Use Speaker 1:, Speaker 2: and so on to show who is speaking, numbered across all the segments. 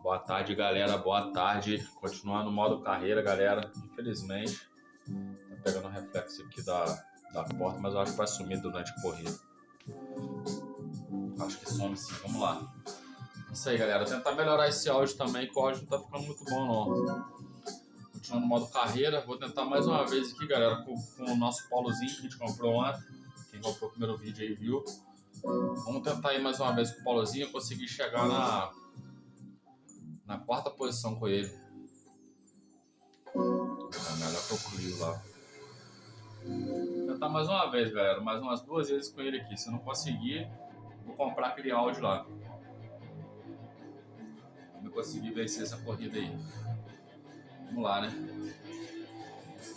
Speaker 1: Boa tarde, galera. Boa tarde. Continuando no modo carreira, galera. Infelizmente, tá pegando um reflexo aqui da porta, mas eu acho que vai sumir durante a corrida. Acho que some sim. Vamos lá. Isso aí, galera. Tentar melhorar esse áudio também, que o áudio não tá ficando muito bom, não. Continuando no modo carreira. Vou tentar mais uma vez aqui, galera, com o nosso polozinho que a gente comprou ontem. Quem comprou o primeiro vídeo aí viu. Vamos tentar aí mais uma vez com o polozinho. Conseguir chegar na quarta posição com ele. É melhor que eu Clio lá. Vou tentar mais uma vez, galera. Mais umas 2 vezes com ele aqui. Se eu não conseguir, vou comprar aquele áudio lá. Vamos conseguir vencer essa corrida aí. Vamos lá, né?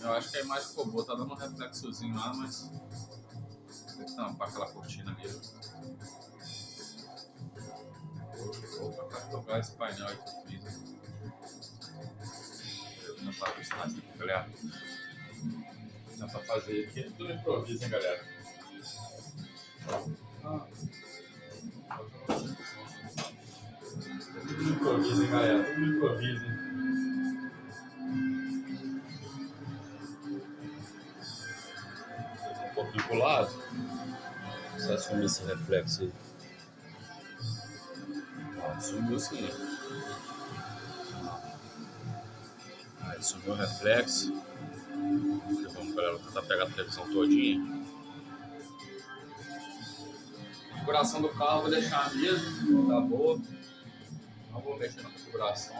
Speaker 1: Eu acho que a imagem ficou boa. Tá dando um reflexozinho lá, mas tem que tampar aquela cortina mesmo. Vou tocar esse painel aí que eu fiz. Eu vou tentar ajustar isso aqui, galera. Vou tentar fazer aqui. Tudo improviso, hein, galera? Tudo improviso, hein, galera? Tudo improviso, hein? Um pouquinho pro lado. Só assumir esse reflexo aí. Sumiu sim. Aí sumiu o reflexo. Vamos, galera, tentar pegar a televisão todinha. A configuração do carro vou deixar mesmo, tá boa. Não vou mexer na configuração.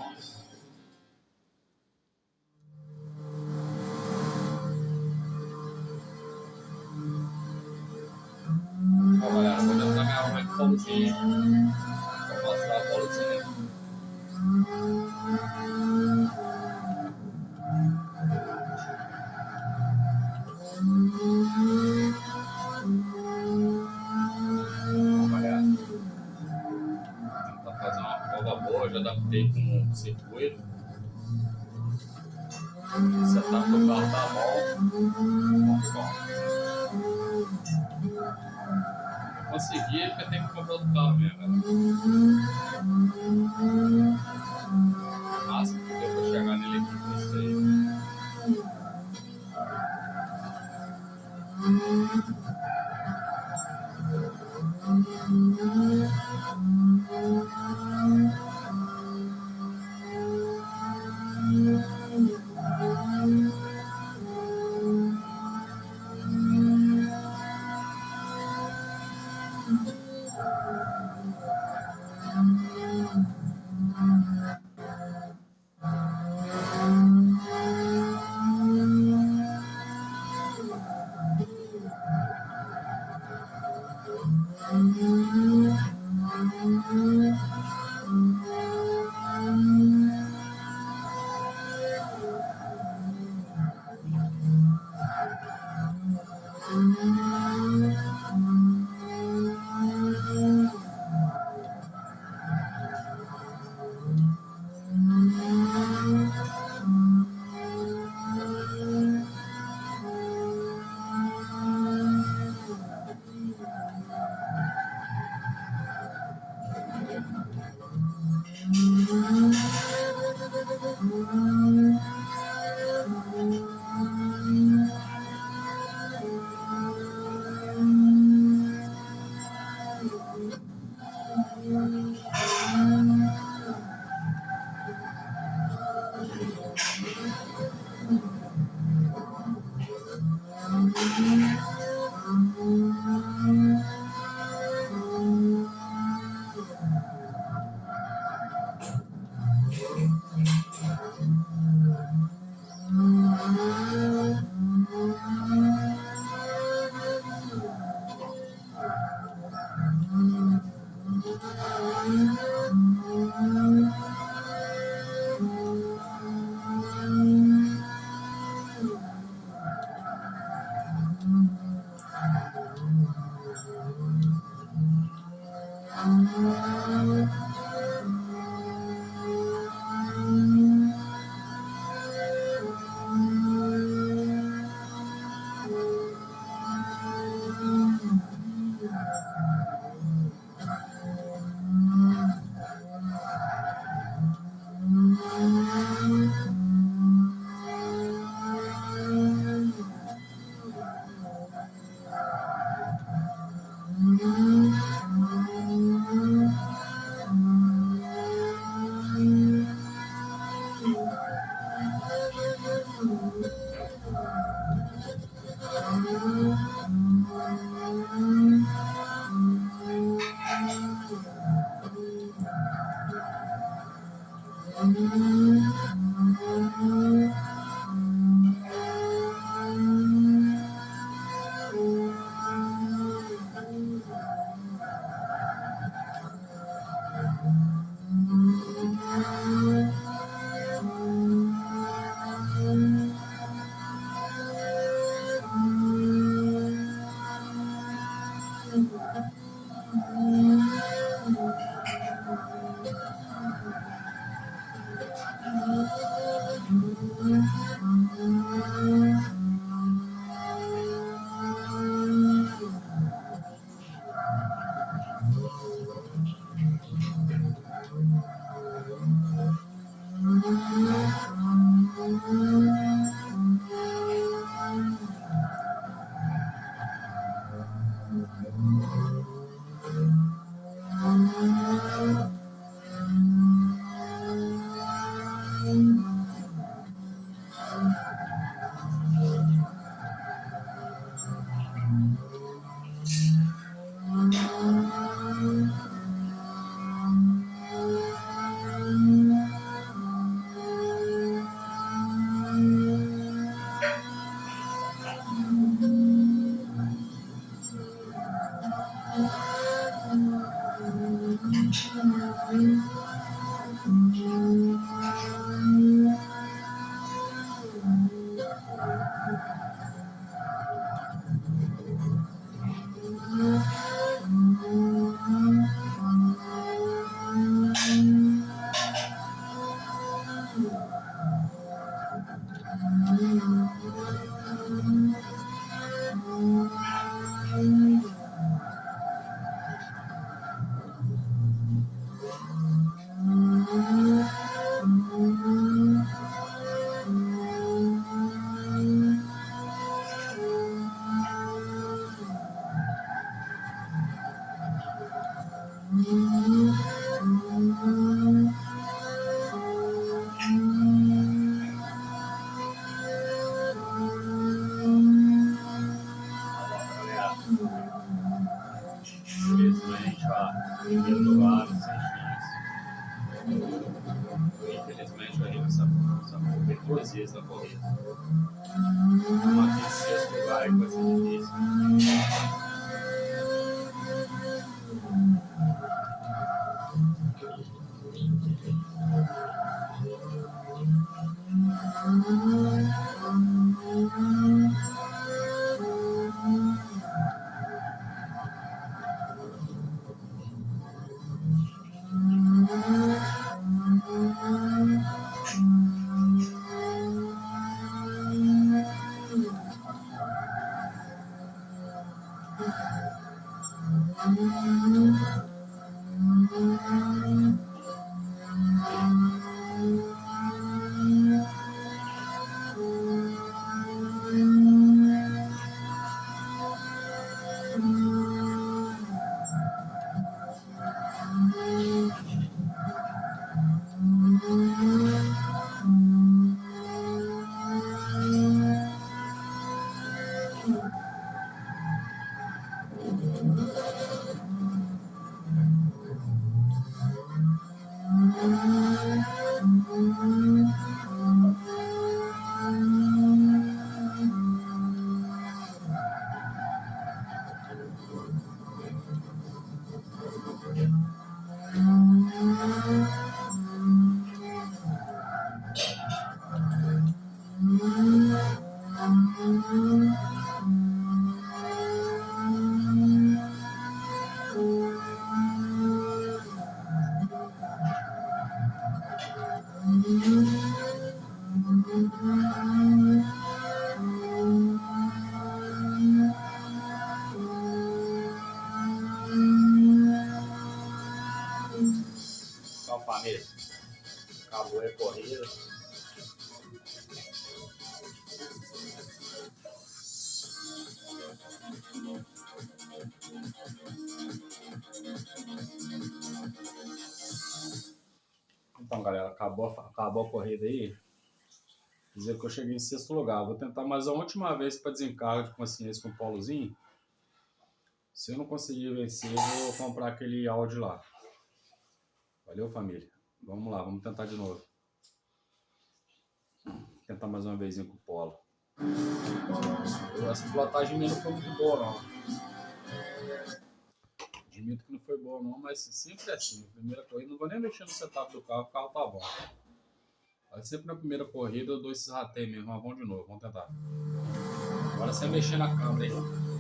Speaker 1: Ó, galera, vou tentar me arrumar com o polozinho. Vou mostrar o polozinho. Tentar fazer uma prova boa, já adaptei com o circuito. O setup do carro tá bom. Consegui, porque tem que comprar outro carro mesmo, galera. Massa, que deu pra chegar nele aqui com isso aí.
Speaker 2: Infelizmente, ó, em primeiro lugar, sem chance. Infelizmente, o Hamilton só correu 2 vezes na corrida. Uma aqui em sexto lugar e vai ser difícil. Então, família, acabou a corrida. Então, galera, acabou a corrida aí. Dizer que eu cheguei em sexto lugar. Vou tentar mais uma última vez para desencargo de consciência com o Paulozinho. Se eu não conseguir vencer, eu vou comprar aquele áudio lá. Valeu, família. Vamos lá, vamos tentar de novo.
Speaker 1: Tentar mais uma vezinha com o polo. Essa pilotagem minha não foi muito boa, não. Admito que não foi boa, não, mas sempre é assim. Primeira corrida, não vou nem mexer no setup do carro, o carro tá bom. Aí sempre na primeira corrida eu dou esses rateios mesmo, mas vamos de novo, vamos tentar. Agora sem mexer na câmera, hein?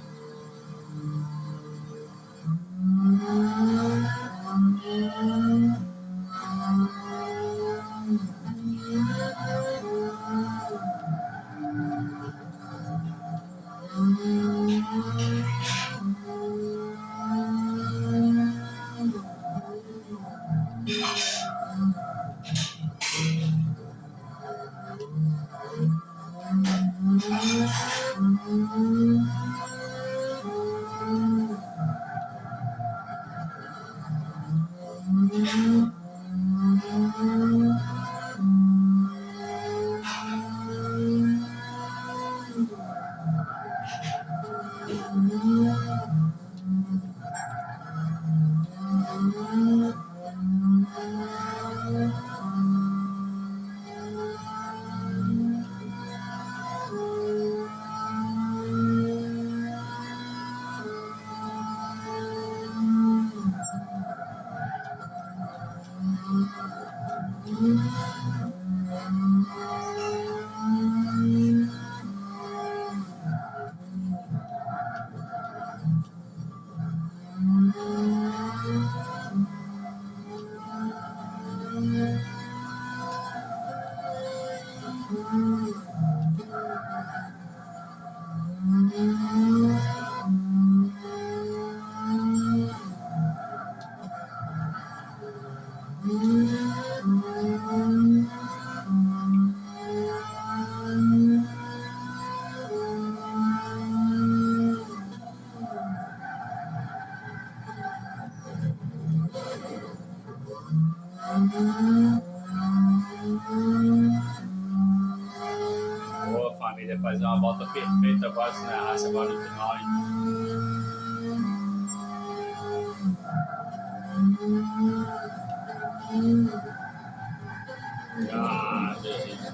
Speaker 2: Boa, família, fazer uma volta perfeita agora, se não errasse agora no final, hein? Ah, delícia.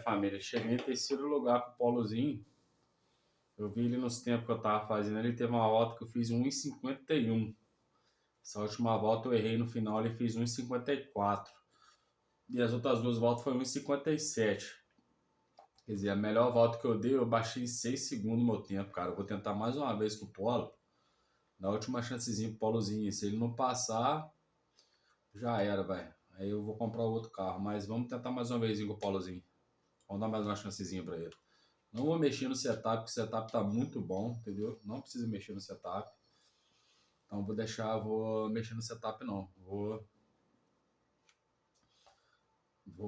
Speaker 1: Família, cheguei em terceiro lugar com o polozinho. Eu vi ele nos tempos que eu tava fazendo. Ele teve uma volta que eu fiz 1,51. Essa última volta eu errei no final, ele fez 1,54. E as outras duas voltas foi 1,57. Quer dizer, a melhor volta que eu dei, eu baixei 6 segundos no meu tempo, cara. Eu vou tentar mais uma vez com o Polo. Na última chancezinha pro Polozinho. Se ele não passar, já era, velho. Aí eu vou comprar outro carro. Mas vamos tentar mais uma vez com o Polozinho. Vamos dar mais uma chancezinha pra ele. Não vou mexer no setup, porque o setup tá muito bom, entendeu? Não precisa mexer no setup. Então vou mexer no setup não. Vou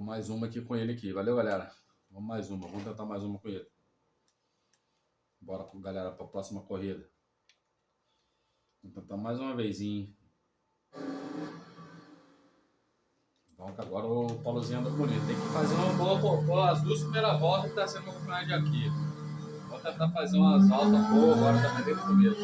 Speaker 1: mais uma aqui com ele aqui. Valeu, galera. Vamos mais uma. Vamos tentar mais uma com ele. Bora, galera, pra próxima corrida. Vamos tentar mais uma vezinha. Bom, que agora o Paulozinho anda bonito. Tem que fazer uma boa. As duas primeiras voltas que tá sendo acompanhado de aqui. Vou tentar fazer umas altas boas agora também desde o começo.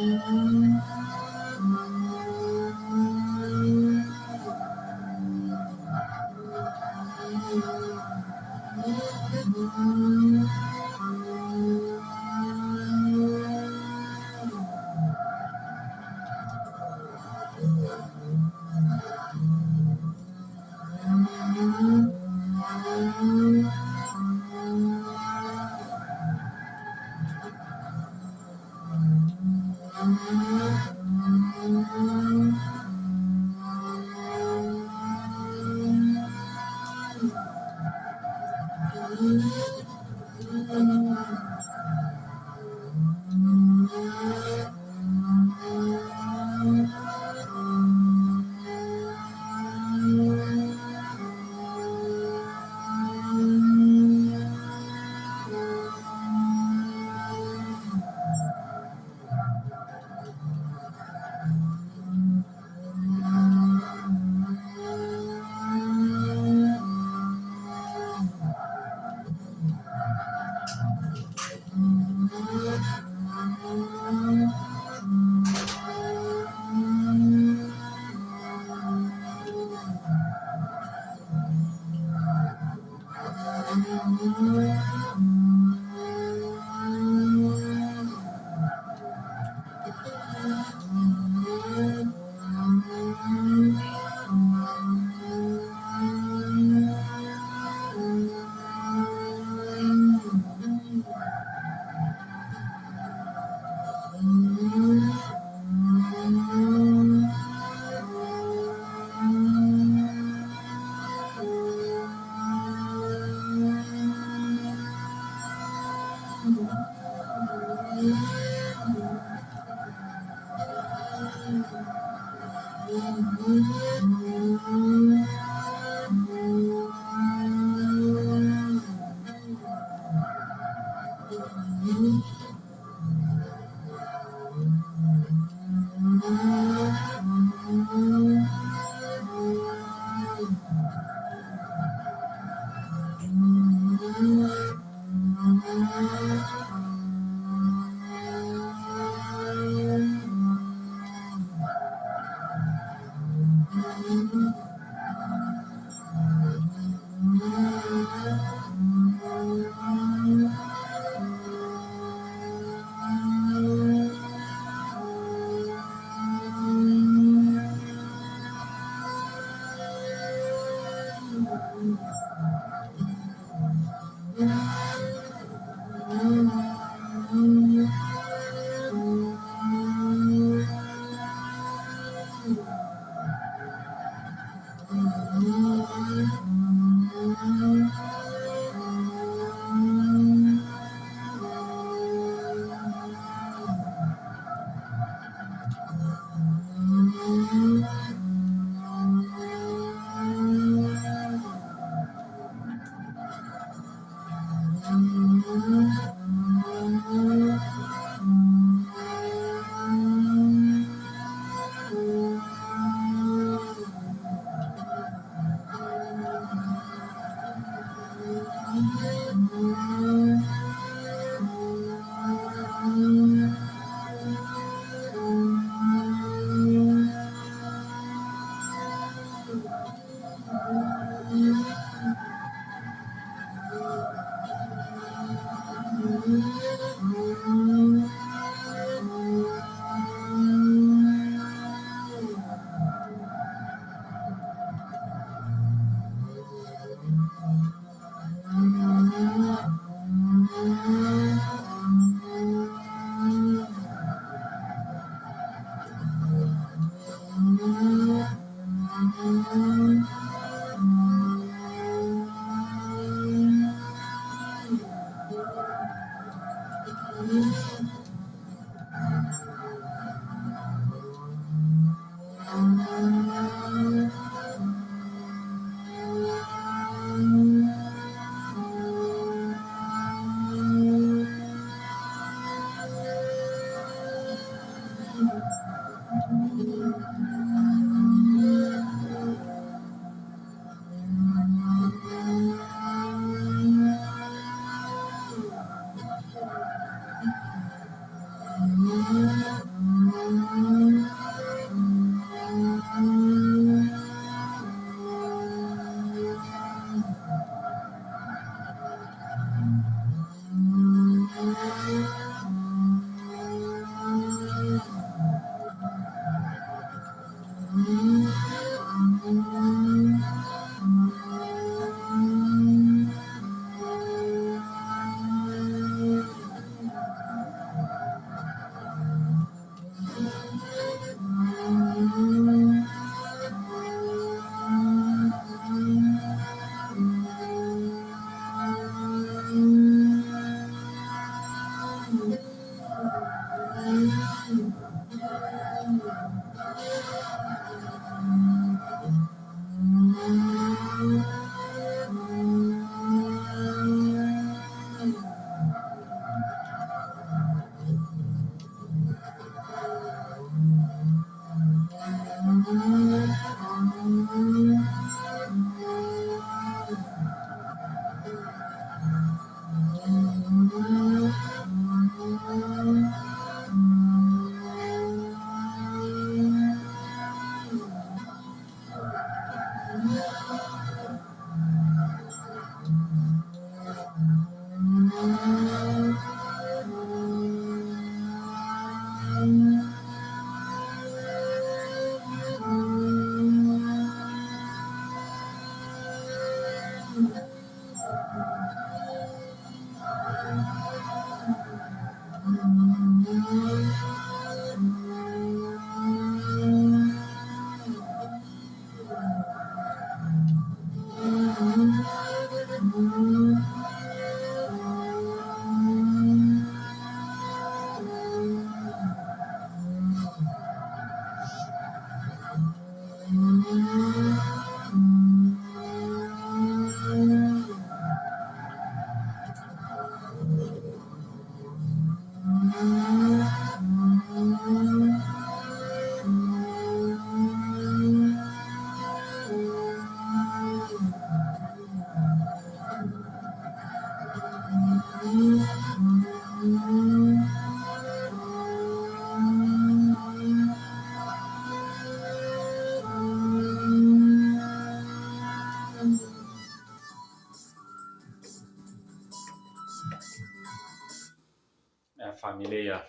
Speaker 2: É, família aí, ó.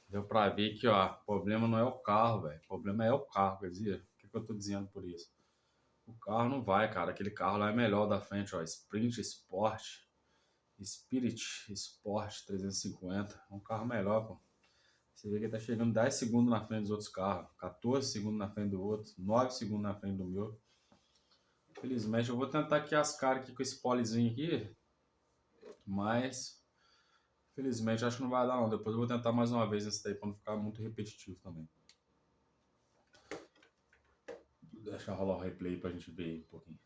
Speaker 1: Deu pra ver que, ó, o problema não é o carro, velho. O problema é o carro, quer dizer, o que eu tô dizendo por isso? carro não vai, cara. Aquele carro lá é melhor da frente, ó. Sprint Sport. Spirit Sport 350. É um carro melhor, pô. Você vê que ele tá chegando 10 segundos na frente dos outros carros. 14 segundos na frente do outro. 9 segundos na frente do meu. Infelizmente, eu vou tentar cascar aqui com esse polizinho aqui. Mas, infelizmente, acho que não vai dar não. Depois eu vou tentar mais uma vez esse daí pra não ficar muito repetitivo também. Vou deixar rolar o replay pra gente ver aí um pouquinho.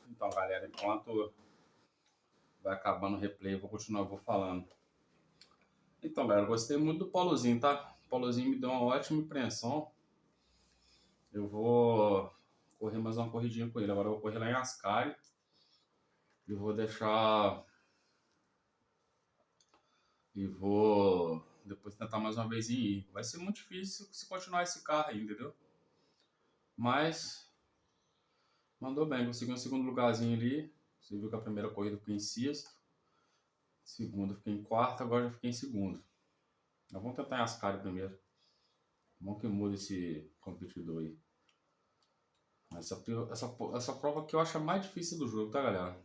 Speaker 1: Então, galera, enquanto vai acabando o replay, eu vou continuar, vou falando. Então, galera, gostei muito do polozinho, tá? O polozinho me deu uma ótima impressão. Eu vou correr mais uma corridinha com ele. Agora eu vou correr lá em Ascari. E vou deixar... E vou depois tentar mais uma vez ir. Vai ser muito difícil se continuar esse carro aí, entendeu? Mas... mandou bem, consegui um segundo lugarzinho ali. Você viu que a primeira corrida eu fiquei em sexto. Segunda eu fiquei em quarto, agora já fiquei em segundo. Nós vamos tentar em Ascari primeiro. Bom que muda esse competidor aí. Essa prova que eu acho a mais difícil do jogo, tá, galera?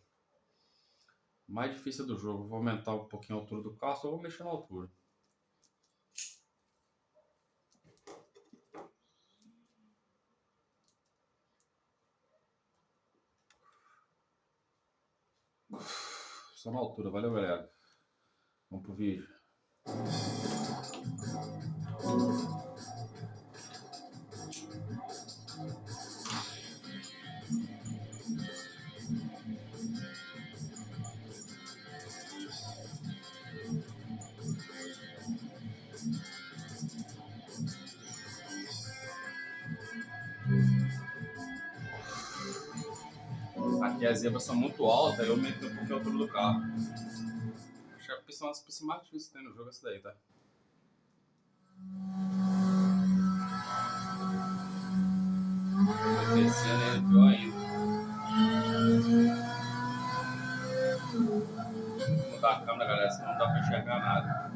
Speaker 1: Mais difícil do jogo. Vou aumentar um pouquinho a altura do carro, só vou mexer na altura. Só na altura, valeu, galera. Vamos pro vídeo. Aqui as zebras são muito altas, eu aumento um pouquinho a altura do carro. Acho que a pista é uma das pistas mais difíceis que tem no jogo, essa daí, tá? Descendo é pior ainda. Vou mudar a câmera, galera, senão não dá pra enxergar nada.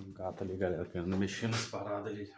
Speaker 1: Um gato ali, galera, querendo mexer nas paradas ali.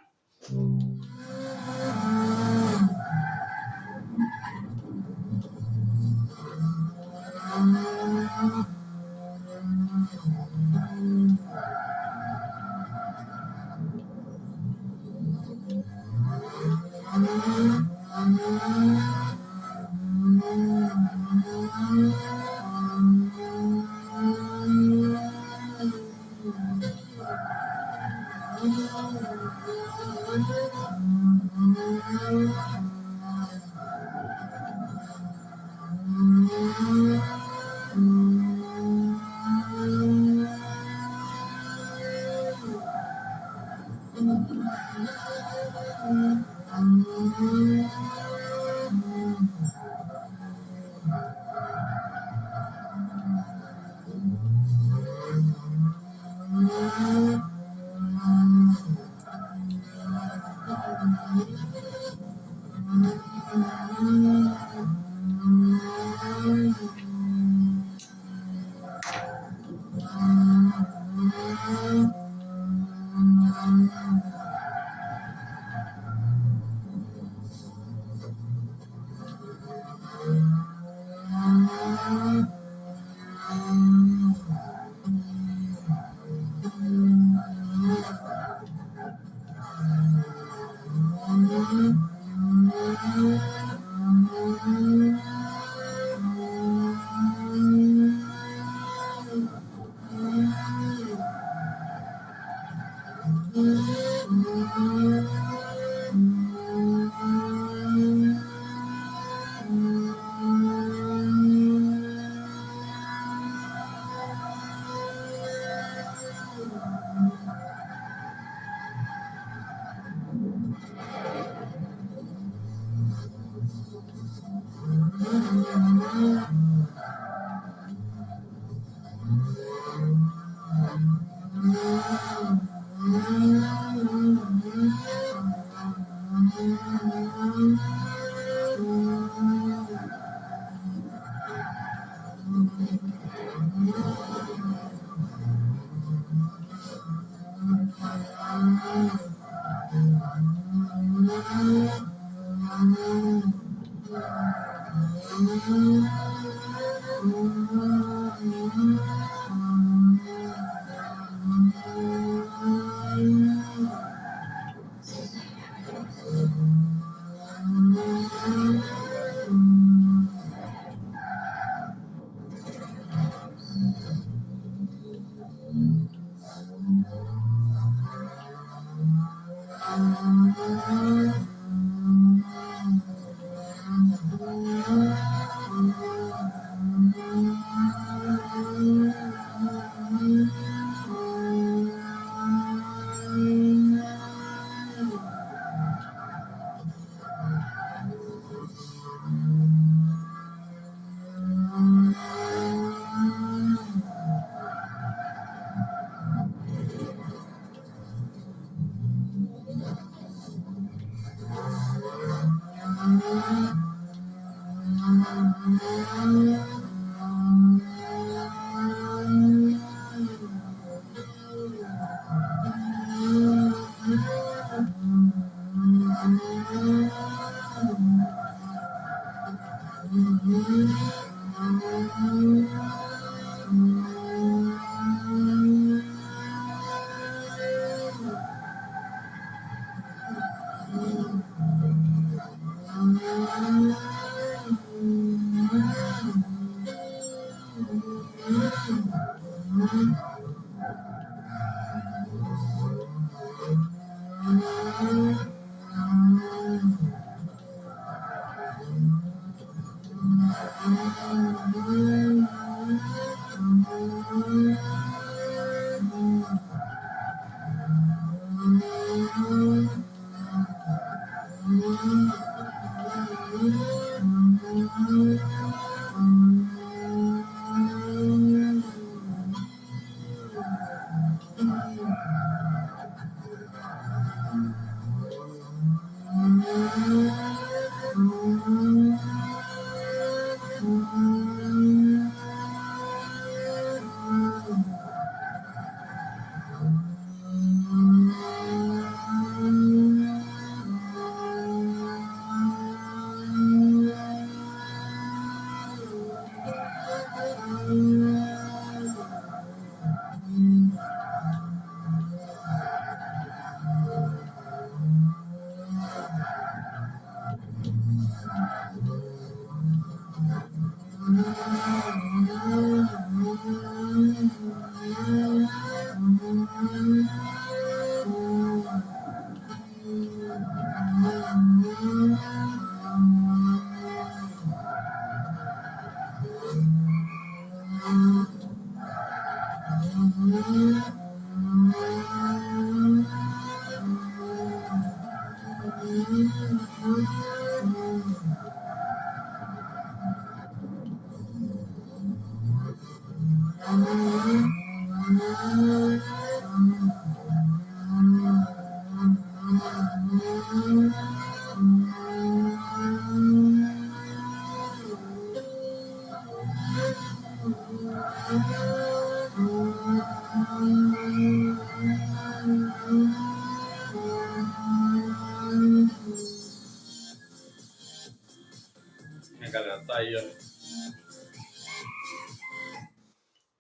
Speaker 1: Galera, tá aí, ó.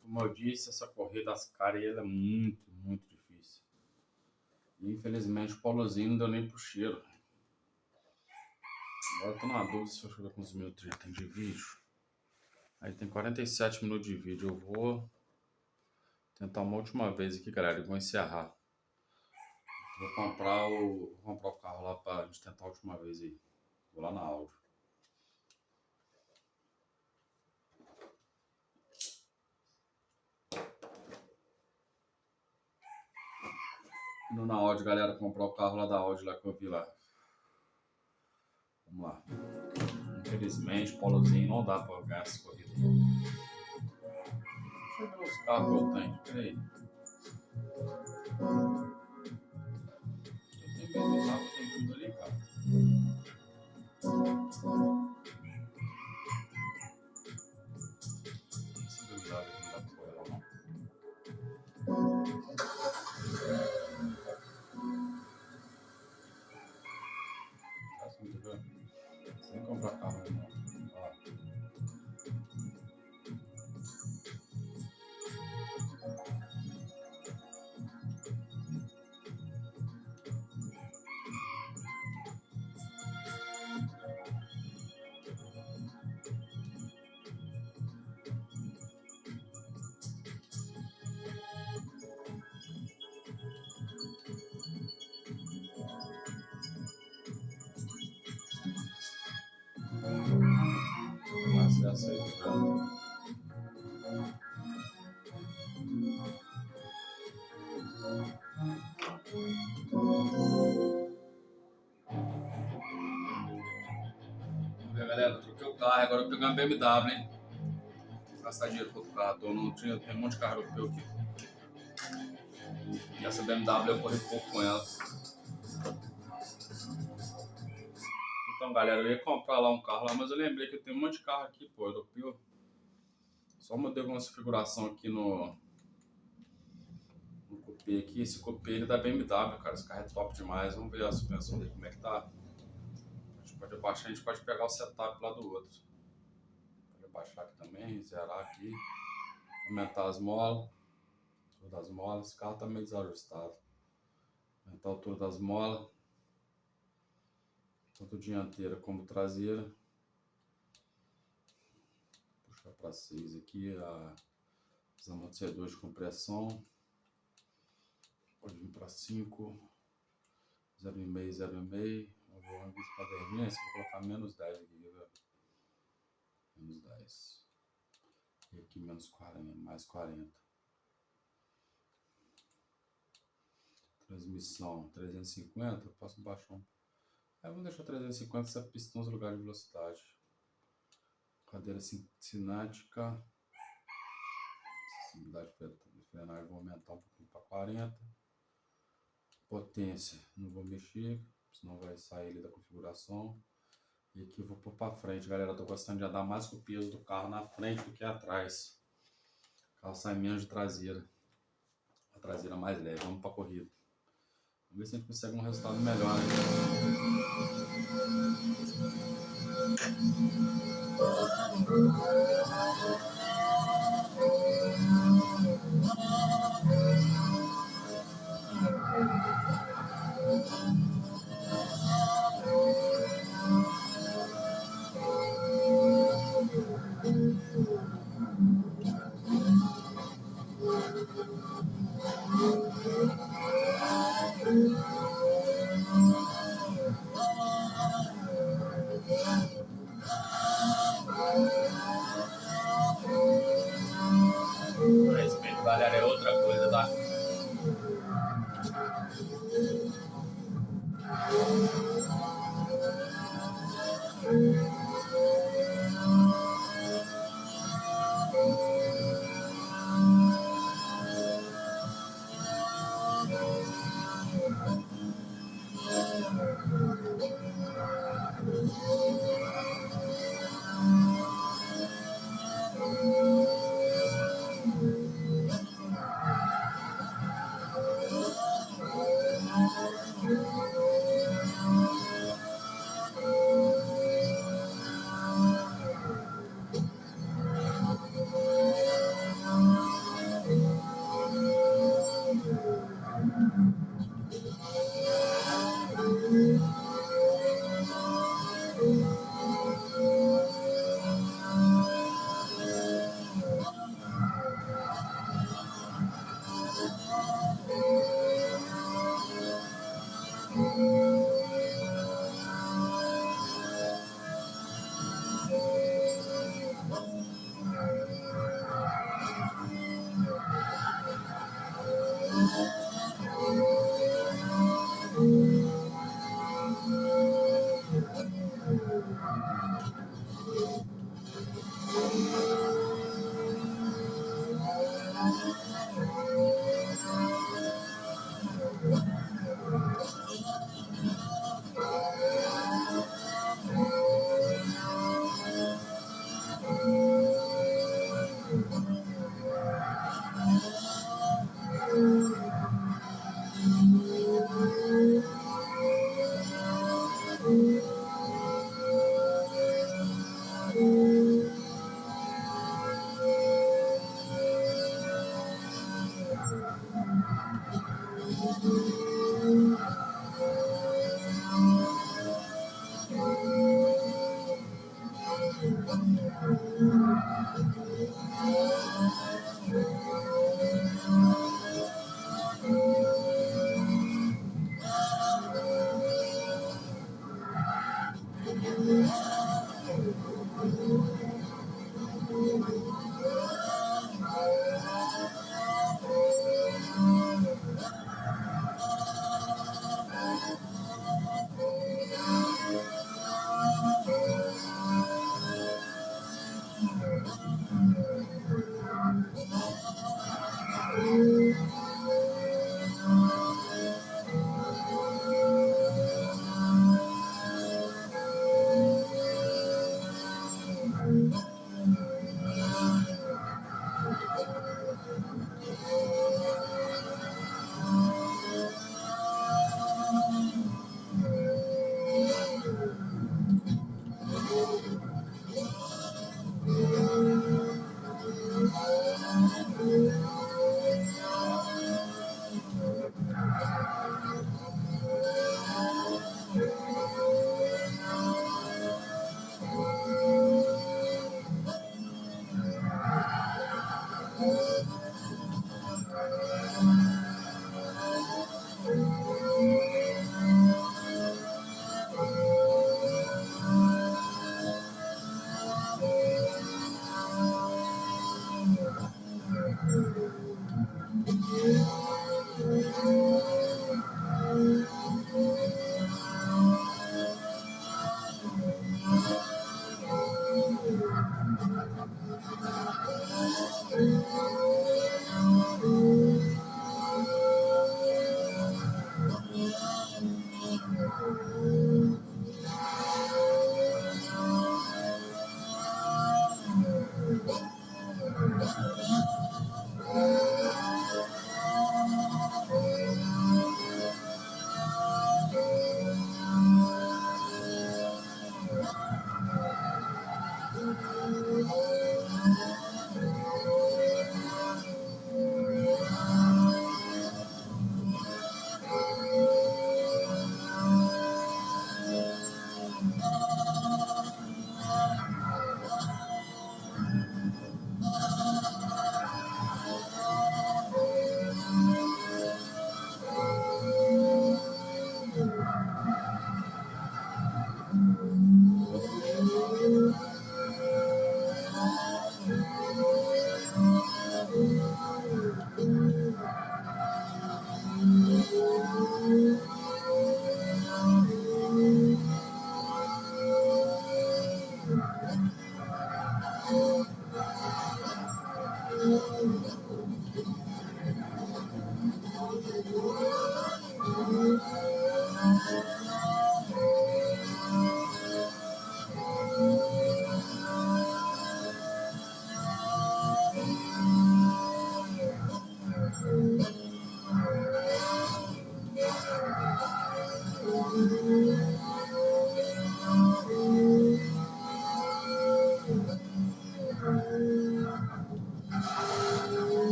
Speaker 1: Como eu disse, essa corrida das caras é muito, muito difícil. E, infelizmente o Paulozinho não deu nem pro cheiro. Agora eu tô na dúvida se eu chegar com uns minutos já tem de vídeo. Aí tem 47 minutos de vídeo. Eu vou tentar uma última vez aqui, galera, e vou encerrar. Vou comprar o carro lá pra gente tentar a última vez aí. Vou lá na áudio. Indo na Audi, galera, comprar o carro lá da Audi lá que eu vi lá. Vamos lá. Infelizmente, Paulozinho não dá pra ganhar essa corrida. Deixa eu ver os carros que eu tenho. Peraí. Eu tenho mesmo carro, eu tenho tudo ali, cara. Esse deslado aqui não dá pra correr lá, não. Sem comprar carro, não. Ó. Mas essa aí, cara. Galera, troquei o carro, agora eu peguei uma BMW, hein? Vou gastar dinheiro com outro carro, tem um monte de carro europeu aqui. E essa BMW eu corri pouco com ela. Então, galera, eu ia comprar lá um carro lá, mas eu lembrei que eu tenho um monte de carro aqui, pô, europeu. Só mudei uma configuração aqui no Coupé aqui. Esse Coupé ele é da BMW, cara. Esse carro é top demais. Vamos ver a suspensão dele como é que tá. A gente pode abaixar, a gente pode pegar o setup lá do outro. Pode abaixar aqui também, zerar aqui. Aumentar as molas. Altura das molas. Esse carro tá meio desajustado. Aumentar a altura das molas. Tanto dianteira como traseira. Puxar para 6 aqui os amortecedores de compressão. Pode vir para 5. 0,5, 0,5. Vou caderninho, vou colocar menos 10 aqui, galera. 10. E aqui menos 40, mais 40. Transmissão 350, eu posso baixar um. Vamos deixar 350, essa pista nos lugares de velocidade. Cadeira cinética. Sensibilidade de frenagem, vou aumentar um pouquinho para 40. Potência, não vou mexer, senão vai sair ali da configuração. E aqui eu vou pôr para frente, galera. Eu tô gostando de andar mais com o peso do carro na frente do que atrás. O carro sai menos de traseira. A traseira mais leve. Vamos para corrida. Vamos ver se a gente consegue um resultado melhor, né?
Speaker 2: O respeito, galera, é outra coisa, tá?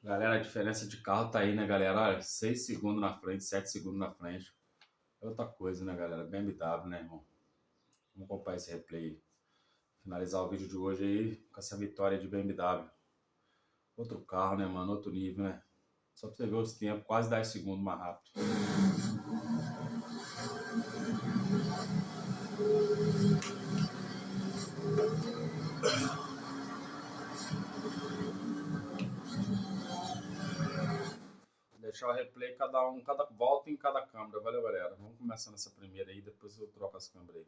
Speaker 1: Galera, a diferença de carro tá aí, né, galera? Olha, 6 segundos na frente, 7 segundos na frente. É outra coisa, né, galera? BMW, né, irmão? Vamos acompanhar esse replay. Finalizar o vídeo de hoje aí com essa vitória de BMW. Outro carro, né, mano? Outro nível, né? Só pra você ver os tempos, quase 10 segundos mais rápido. Deixar o replay cada volta em cada câmera. Valeu, galera. Vamos começar nessa primeira aí, depois eu troco as câmeras aí.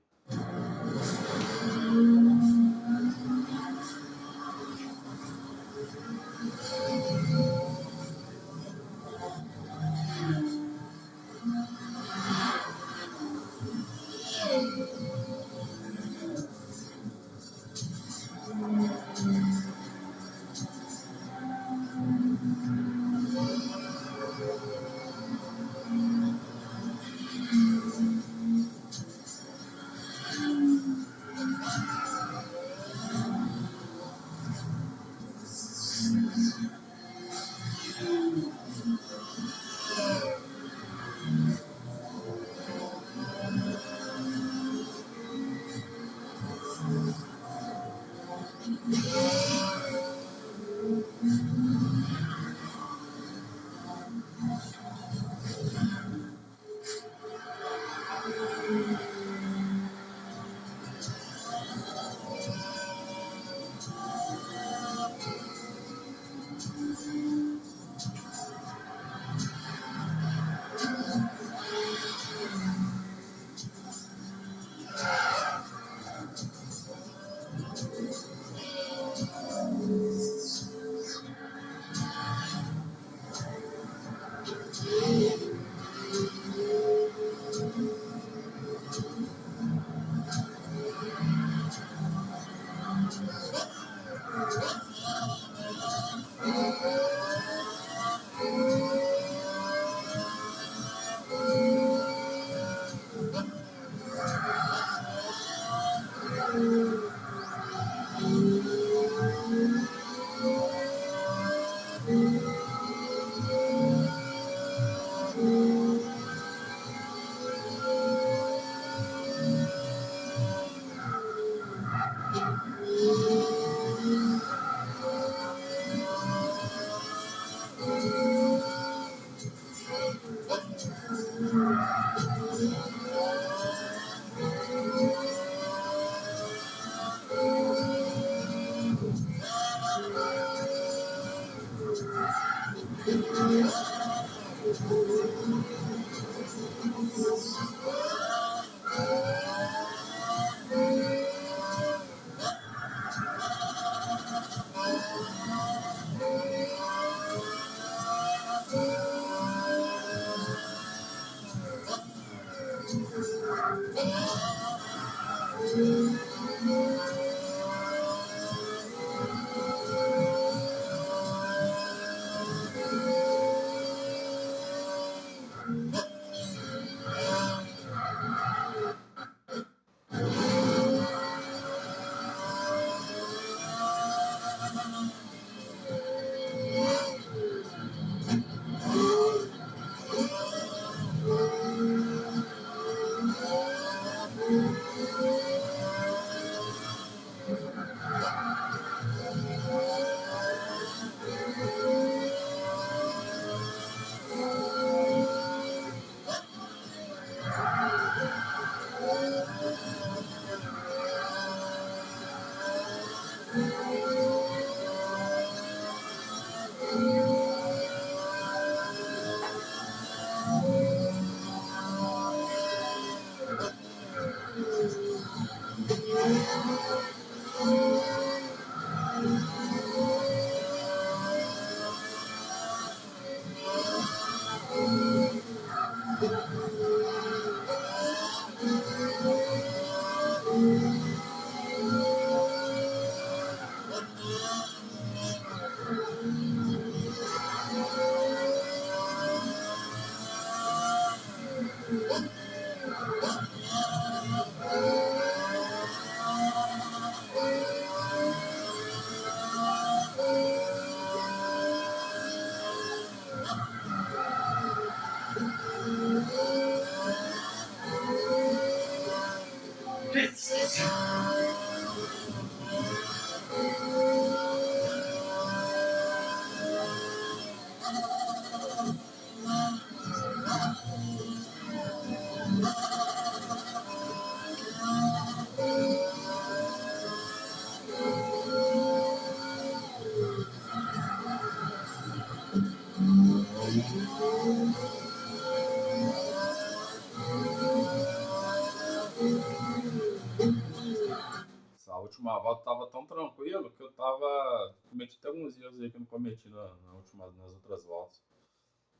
Speaker 1: Essa última volta tava tão tranquilo que eu tava. Cometi até alguns erros aí que eu não cometi nas outras voltas.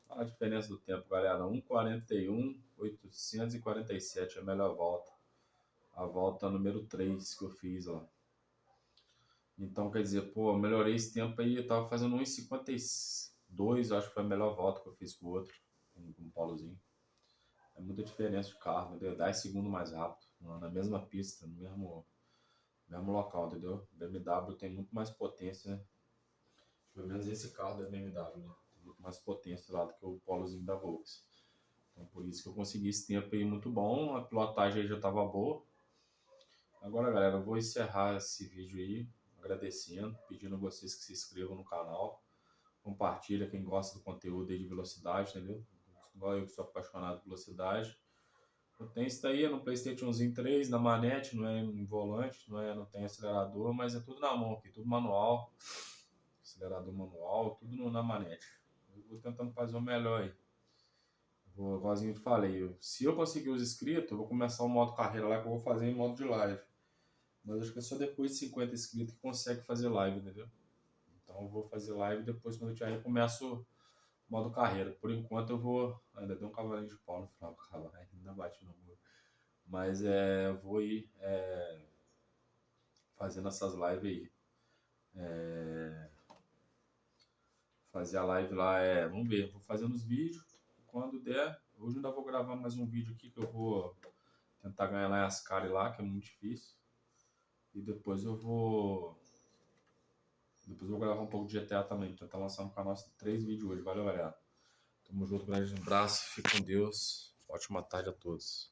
Speaker 1: Olha a diferença do tempo, galera. 1:41.847 é a melhor volta. A volta número 3 que eu fiz, ó. Então, quer dizer, pô, eu melhorei esse tempo aí. Eu tava fazendo 1:52, acho que foi a melhor volta que eu fiz com o outro, com o Paulozinho. É muita diferença de carro, entendeu? 10 segundos mais rápido, na mesma pista, no mesmo local, entendeu? BMW tem muito mais potência, né? Pelo menos esse carro da BMW, né? Tem muito mais potência lá do que o Polozinho da Volkswagen. Então, por isso que eu consegui esse tempo aí muito bom. A pilotagem aí já estava boa. Agora, galera, eu vou encerrar esse vídeo aí, agradecendo, pedindo a vocês que se inscrevam no canal. Compartilha quem gosta do conteúdo aí de velocidade, entendeu? Igual eu que sou apaixonado por velocidade. Eu tenho isso daí no PlayStationzinho 3, na manete, não é em volante, não tem acelerador, mas é tudo na mão aqui, tudo manual. Acelerador manual, tudo na manete. Eu vou tentando fazer o melhor aí. Igualzinho eu te falei, se eu conseguir os inscritos, eu vou começar o modo carreira lá que eu vou fazer em modo de live. Mas acho que é só depois de 50 inscritos que consegue fazer live, entendeu? Então eu vou fazer live depois quando eu tiver eu começo o modo carreira. Por enquanto eu vou. Ainda deu um cavalinho de pau no final do cavalo, ainda bate no muro. Mas eu vou ir fazendo essas lives aí. Fazer a live lá vamos ver, vou fazendo os vídeos. Quando der, hoje ainda vou gravar mais um vídeo aqui que eu vou tentar ganhar lá em Ascari lá, que é muito difícil. E depois eu vou gravar um pouco de GTA também. Tentar lançar no canal 3 vídeos hoje. Valeu, galera. Tamo junto, grande abraço, fique com Deus. Ótima tarde a todos.